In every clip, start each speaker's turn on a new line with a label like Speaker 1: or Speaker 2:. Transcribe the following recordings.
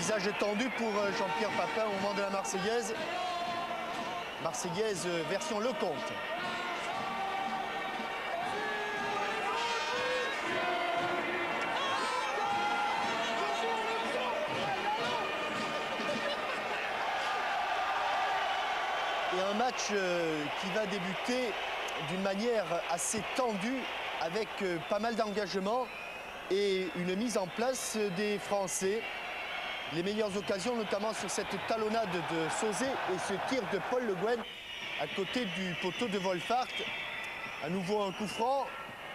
Speaker 1: visage tendu pour Jean-Pierre Papin au moment de la Marseillaise. Marseillaise version Lecomte. Et un match qui va débuter d'une manière assez tendue avec pas mal d'engagement et une mise en place des Français. Les meilleures occasions, notamment sur cette talonnade de Sauzet et ce tir de Paul Le Guen à côté du poteau de Wolfhard. À nouveau un coup franc.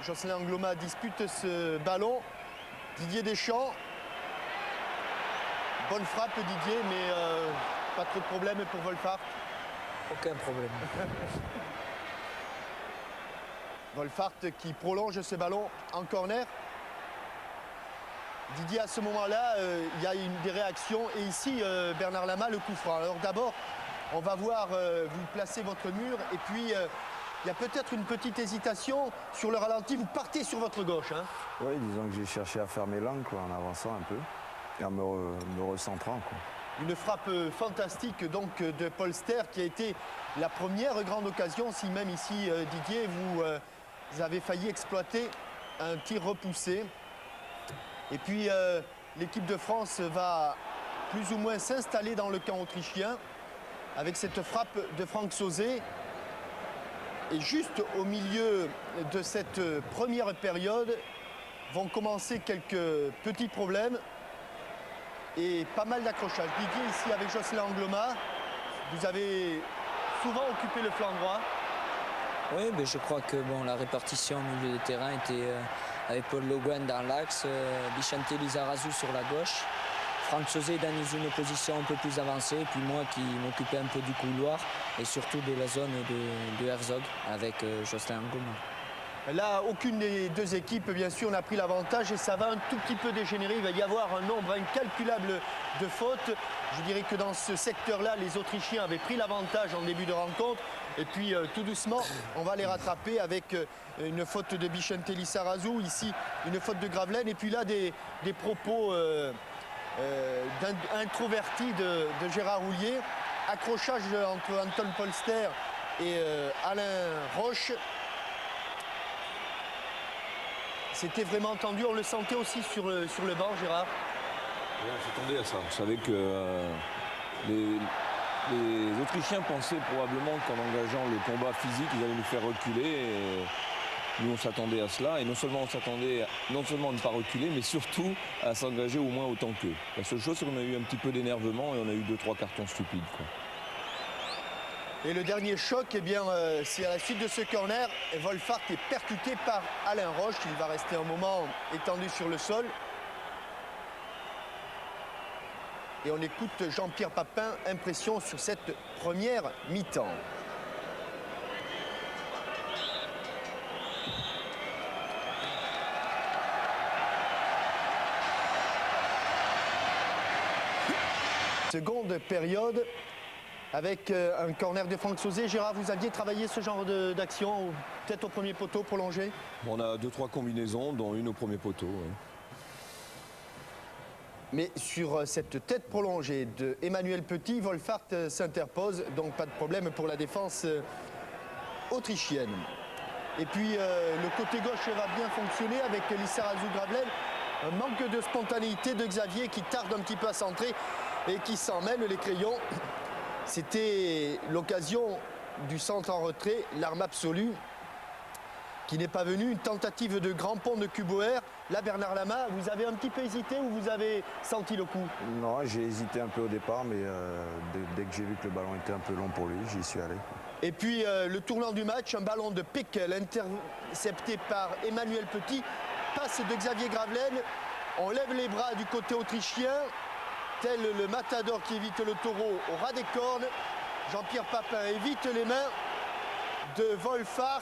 Speaker 1: Jocelyn Angloma dispute ce ballon. Didier Deschamps. Bonne frappe Didier, mais pas trop de problème pour Wolfhard.
Speaker 2: Aucun problème.
Speaker 1: Wolfhard qui prolonge ce ballon en corner. Didier, à ce moment-là, il y a des réactions. Et ici, Bernard Lama, le coup franc. Alors d'abord, on va voir vous placer votre mur. Et puis, il y a peut-être une petite hésitation sur le ralenti. Vous partez sur votre gauche. Hein.
Speaker 3: Oui, disons que j'ai cherché à fermer l'angle en avançant un peu et en me recentrant. Quoi.
Speaker 1: Une frappe fantastique donc, de Paul Ster qui a été la première grande occasion. Si même ici, Didier, vous avez failli exploiter un tir repoussé. Et puis l'équipe de France va plus ou moins s'installer dans le camp autrichien avec cette frappe de Franck Sauzet. Et juste au milieu de cette première période vont commencer quelques petits problèmes et pas mal d'accrochages. Didier ici avec Jocelyn Angloma, vous avez souvent occupé le flanc droit.
Speaker 2: Oui, mais je crois que bon, la répartition au milieu de terrain était avec Paul Le Guen dans l'axe, Vicente Lizarazu sur la gauche, Franck Sauzet dans une position un peu plus avancée, puis moi qui m'occupais un peu du couloir et surtout de la zone de Herzog avec Jocelyn Angloma.
Speaker 1: Là, aucune des deux équipes, bien sûr, n'a pris l'avantage et ça va un tout petit peu dégénérer. Il va y avoir un nombre incalculable de fautes. Je dirais que dans ce secteur-là, les Autrichiens avaient pris l'avantage en début de rencontre. Et puis, tout doucement, on va les rattraper avec une faute de Vicente Lizarazu. Ici, une faute de Gravelaine. Et puis là, des propos introvertis de Gérard Houllier. Accrochage entre Anton Polster et Alain Roche. C'était vraiment tendu, on le sentait aussi sur le banc, Gérard.
Speaker 4: Oui, on s'attendait à ça. On savait que les Autrichiens pensaient probablement qu'en engageant le combat physique, ils allaient nous faire reculer. Et nous, on s'attendait à cela. Et non seulement on s'attendait non seulement à ne pas reculer, mais surtout à s'engager au moins autant qu'eux. La seule chose, c'est qu'on a eu un petit peu d'énervement et on a eu 2-3 cartons stupides. Quoi.
Speaker 1: Et le dernier choc, eh bien, c'est à la suite de ce corner. Wolfhard est percuté par Alain Roche. Il va rester un moment étendu sur le sol. Et on écoute Jean-Pierre Papin, impression sur cette première mi-temps. Seconde période. Avec un corner de Franck Sauzet. Gérard, vous aviez travaillé ce genre d'action, peut-être au premier poteau prolongé?
Speaker 4: On a 2-3 combinaisons, dont une au premier poteau. Oui.
Speaker 1: Mais sur cette tête prolongée de Emmanuel Petit, Wolfhard s'interpose, donc pas de problème pour la défense autrichienne. Et puis le côté gauche va bien fonctionner avec Lizarazu Gravelaine. Un manque de spontanéité de Xavier qui tarde un petit peu à centrer et qui s'en mêle les crayons. C'était l'occasion du centre en retrait, l'arme absolue, qui n'est pas venue. Une tentative de grand pont de Cuboer. Là, Bernard Lama, vous avez un petit peu hésité ou vous avez senti le coup?
Speaker 3: Non, j'ai hésité un peu au départ, mais dès que j'ai vu que le ballon était un peu long pour lui, j'y suis allé.
Speaker 1: Et puis, le tournant du match, un ballon de Peckel intercepté par Emmanuel Petit. Passe de Xavier Gravelaine. On lève les bras du côté autrichien. Tel le matador qui évite le taureau au ras des cornes. Jean-Pierre Papin évite les mains de Wolfhard.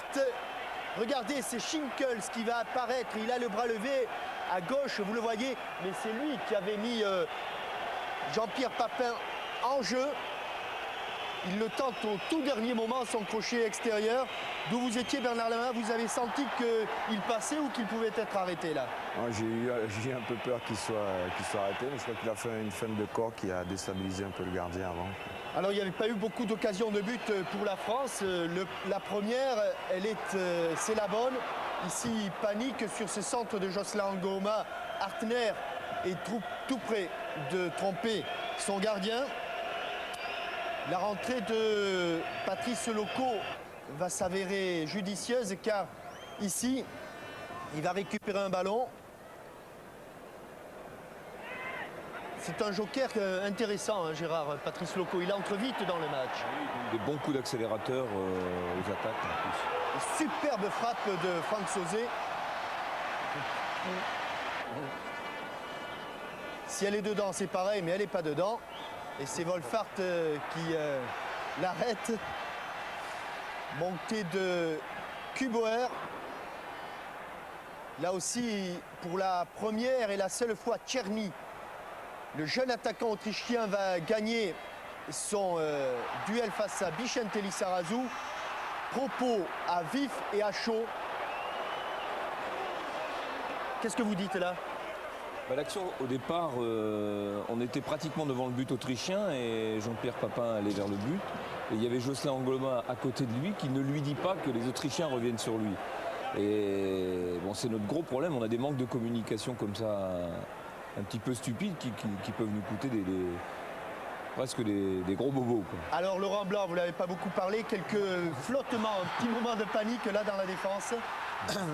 Speaker 1: Regardez, c'est Schinkels qui va apparaître. Il a le bras levé à gauche, vous le voyez. Mais c'est lui qui avait mis Jean-Pierre Papin en jeu. Il le tente au tout dernier moment, son crochet extérieur. D'où vous étiez, Bernard Lama, vous avez senti qu'il passait ou qu'il pouvait être arrêté là?
Speaker 3: Moi, j'ai eu un peu peur qu'il soit arrêté, mais je crois qu'il a fait une feinte de corps qui a déstabilisé un peu le gardien avant.
Speaker 1: Alors il n'y avait pas eu beaucoup d'occasions de but pour la France. La première, c'est la bonne. Ici, il panique sur ce centre de Jocelyn Ngoma. Hartner est tout près de tromper son gardien. La rentrée de Patrice Loco va s'avérer judicieuse car ici, il va récupérer un ballon. C'est un joker intéressant, hein, Gérard, Patrice Loco. Il entre vite dans le match.
Speaker 4: Des bons coups d'accélérateur aux attaques en plus.
Speaker 1: Superbe frappe de Franck Sauzet. Si elle est dedans, c'est pareil, mais elle n'est pas dedans. Et c'est Wolfhard qui l'arrête. Montée de Kuboer. Là aussi, pour la première et la seule fois, Tcherny, le jeune attaquant autrichien, va gagner son duel face à Bicente Lizarazu. Propos à vif et à chaud. Qu'est-ce que vous dites là?
Speaker 4: L'action, au départ, on était pratiquement devant le but autrichien et Jean-Pierre Papin allait vers le but. Et il y avait Jocelyn Ngoma à côté de lui qui ne lui dit pas que les Autrichiens reviennent sur lui. Et bon, c'est notre gros problème, on a des manques de communication comme ça, un petit peu stupides qui peuvent nous coûter presque des gros bobos, quoi.
Speaker 1: Alors Laurent Blanc, vous ne l'avez pas beaucoup parlé, quelques flottements, un petit moment de panique là dans la défense.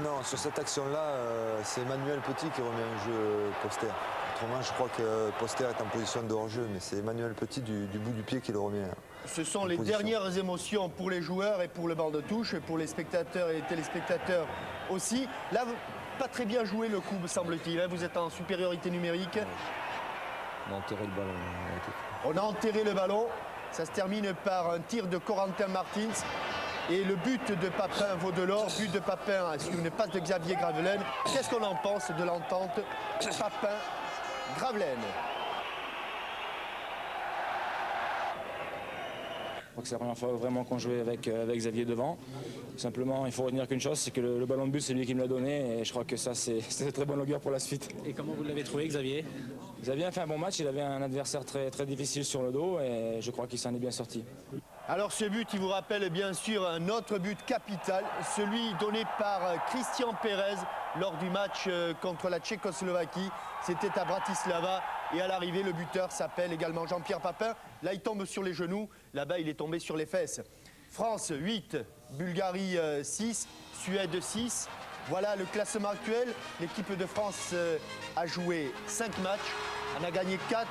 Speaker 5: Non, sur cette action-là, c'est Emmanuel Petit qui remet en jeu Poster. Autrement, je crois que Poster est en position de hors-jeu, mais c'est Emmanuel Petit du bout du pied qui le remet.
Speaker 1: Ce sont les dernières émotions pour les joueurs et pour le banc de touche, et pour les spectateurs et les téléspectateurs aussi. Là, pas très bien joué le coup, me semble-t-il, hein. Vous êtes en supériorité numérique.
Speaker 4: On a enterré le ballon.
Speaker 1: On a enterré le ballon. Ça se termine par un tir de Corentin Martins. Et le but de Papin vaut de l'or. But de Papin sur une passe de Xavier Gravelaine. Qu'est-ce qu'on en pense de l'entente Papin-Gravelaine?
Speaker 6: Je crois que c'est la première fois vraiment qu'on jouait avec Xavier devant. Simplement, il faut retenir qu'une chose, c'est que le ballon de but, c'est lui qui me l'a donné. Et je crois que ça, c'est de très bonne augure pour la suite.
Speaker 7: Et comment vous l'avez trouvé, Xavier?
Speaker 6: Xavier a fait un bon match. Il avait un adversaire très, très difficile sur le dos. Et je crois qu'il s'en est bien sorti.
Speaker 1: Alors ce but, il vous rappelle bien sûr un autre but capital, celui donné par Christian Pérez lors du match contre la Tchécoslovaquie. C'était à Bratislava et à l'arrivée, le buteur s'appelle également Jean-Pierre Papin. Là, il tombe sur les genoux. Là-bas, il est tombé sur les fesses. France 8, Bulgarie 6, Suède 6. Voilà le classement actuel. L'équipe de France a joué 5 matchs, en a gagné 4,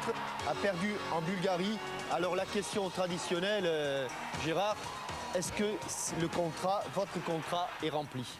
Speaker 1: a perdu en Bulgarie. Alors la question traditionnelle, Gérard, est-ce que votre contrat est rempli?